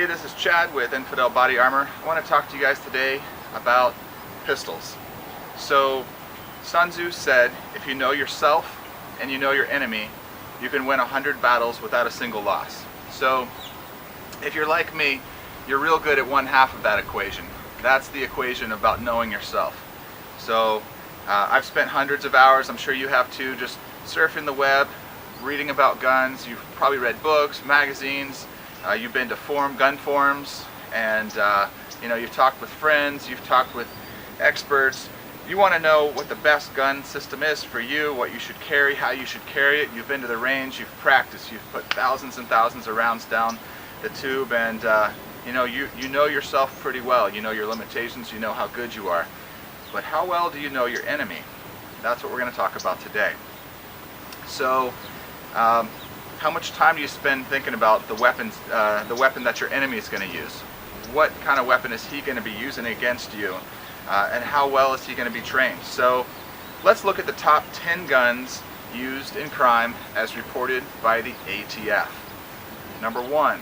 Hey, this is Chad with Infidel Body Armor. I want to talk to you guys today about pistols. So, Sun Tzu said, if you know yourself and you know your enemy, you can win 100 battles without a single loss. So, if you're like me, you're real good at one half of that equation. That's the equation about knowing yourself. So, I've spent hundreds of hours, I'm sure you have too, just surfing the web, reading about guns. You've probably read books, magazines, you've been to gun forums, and you've talked with friends, you've talked with experts. You want to know what the best gun system is for you, what you should carry, how you should carry it. You've been to the range, you've practiced, you've put thousands and thousands of rounds down the tube, and you know yourself pretty well. You know your limitations, you know how good you are. But how well do you know your enemy? That's what we're going to talk about today. So, how much time do you spend thinking about the weapon that your enemy is going to use? What kind of weapon is he going to be using against you? And how well is he going to be trained? So let's look at the top 10 guns used in crime as reported by the ATF. Number 1,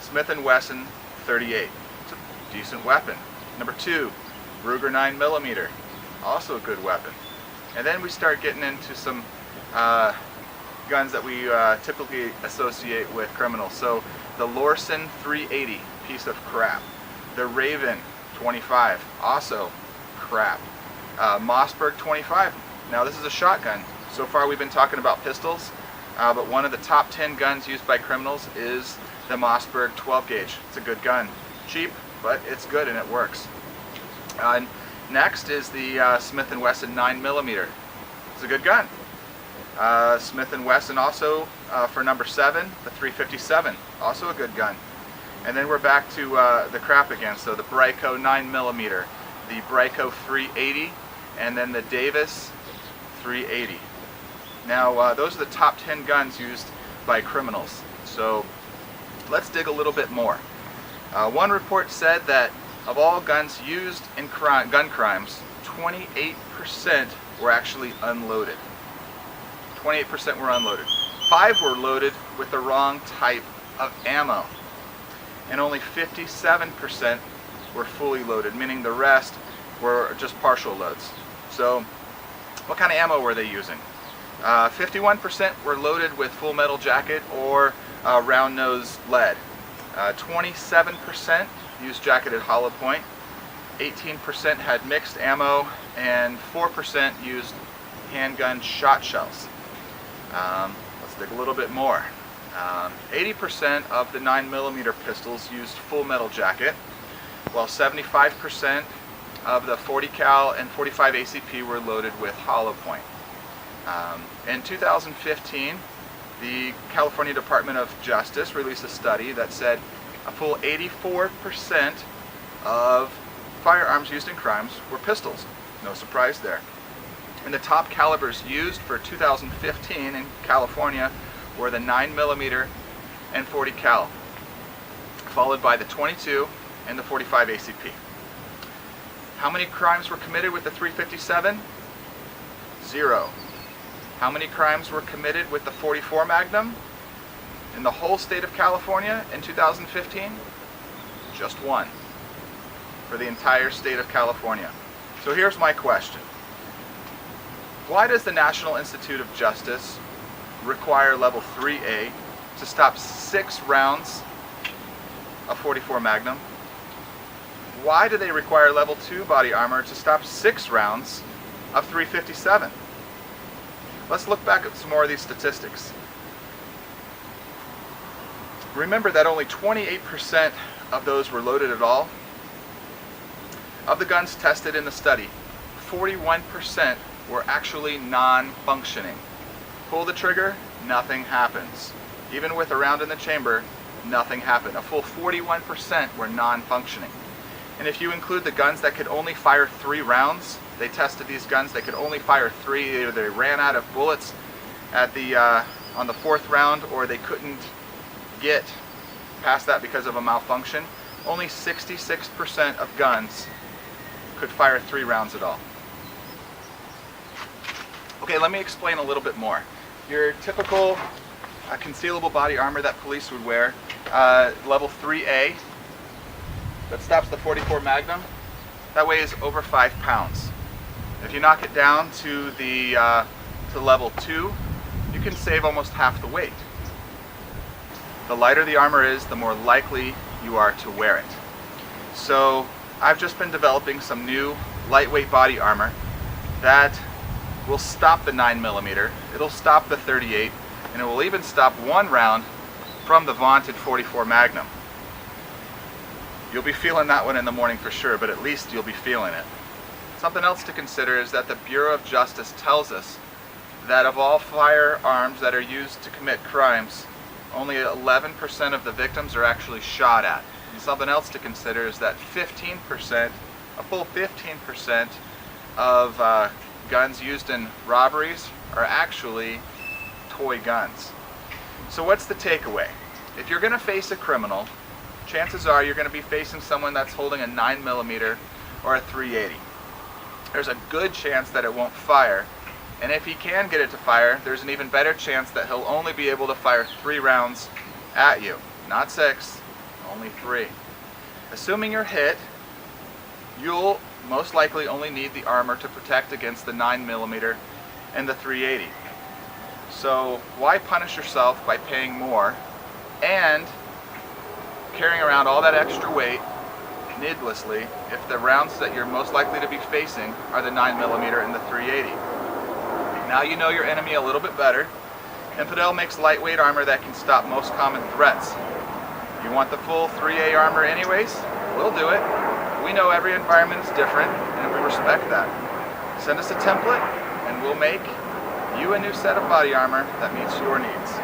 Smith & Wesson 38. It's a decent weapon. Number 2, Ruger 9mm. Also a good weapon. And then we start getting into some guns that we typically associate with criminals. So the Lorsen 380, piece of crap. The Raven 25, also crap. Mossberg 25. Now this is a shotgun. So far we've been talking about pistols, but one of the top 10 guns used by criminals is the Mossberg 12 gauge. It's a good gun. Cheap, but it's good and it works. Next is the Smith & Wesson 9mm. It's a good gun. Smith & Wesson also for number 7, the 357, also a good gun. And then we're back to the crap again, so the Brico 9mm, the Brico 380, and then the Davis 380. Now those are the top 10 guns used by criminals. So let's dig a little bit more. One report said that of all guns used in gun crimes, 28% were actually unloaded. 28% were unloaded. 5 were loaded with the wrong type of ammo. And only 57% were fully loaded, meaning the rest were just partial loads. So, what kind of ammo were they using? 51% were loaded with full metal jacket or round nose lead. 27% used jacketed hollow point. 18% had mixed ammo, and 4% used handgun shot shells. Let's dig a little bit more. 80% of the 9mm pistols used full metal jacket, while 75% of the 40 cal and 45 ACP were loaded with hollow point. In 2015, the California Department of Justice released a study that said a full 84% of firearms used in crimes were pistols. No surprise there. And the top calibers used for 2015 in California were the 9mm and 40 cal, followed by the 22 and the 45 ACP. How many crimes were committed with the 357? 0. How many crimes were committed with the 44 Magnum in the whole state of California in 2015? Just 1 for the entire state of California. So here's my question. Why does the National Institute of Justice require level 3A to stop 6 rounds of 44 Magnum? Why do they require level 2 body armor to stop 6 rounds of 357? Let's look back at some more of these statistics. Remember that only 28% of those were loaded at all. Of the guns tested in the study, 41% were actually non-functioning. Pull the trigger, nothing happens. Even with a round in the chamber, nothing happened. A full 41% were non-functioning. And if you include the guns that could only fire 3 rounds, they tested these guns, they could only fire 3, either they ran out of bullets at the on the 4th round, or they couldn't get past that because of a malfunction. Only 66% of guns could fire 3 rounds at all. Okay, let me explain a little bit more. Your typical concealable body armor that police would wear level 3A that stops the .44 Magnum. That weighs over 5 pounds. If you knock it down to the to level 2, you can save almost half the weight. The lighter the armor is, the more likely you are to wear it. So I've just been developing some new lightweight body armor that will stop the 9mm, it'll stop the 38, and it will even stop one round from the vaunted .44 Magnum. You'll be feeling that one in the morning for sure, but at least you'll be feeling it. Something else to consider is that the Bureau of Justice tells us that of all firearms that are used to commit crimes, only 11% of the victims are actually shot at. And something else to consider is that 15%, a full 15% of guns used in robberies are actually toy guns. So what's the takeaway? If you're going to face a criminal, chances are you're going to be facing someone that's holding a 9mm or a .380. There's a good chance that it won't fire, and if he can get it to fire, there's an even better chance that he'll only be able to fire 3 rounds at you. Not 6, only 3. Assuming you're hit, you'll most likely only need the armor to protect against the 9mm and the .380. So why punish yourself by paying more and carrying around all that extra weight needlessly if the rounds that you're most likely to be facing are the 9mm and the .380. Now you know your enemy a little bit better. Infidel makes lightweight armor that can stop most common threats. You want the full 3A armor anyways? We'll do it. We know every environment is different and we respect that. Send us a template and we'll make you a new set of body armor that meets your needs.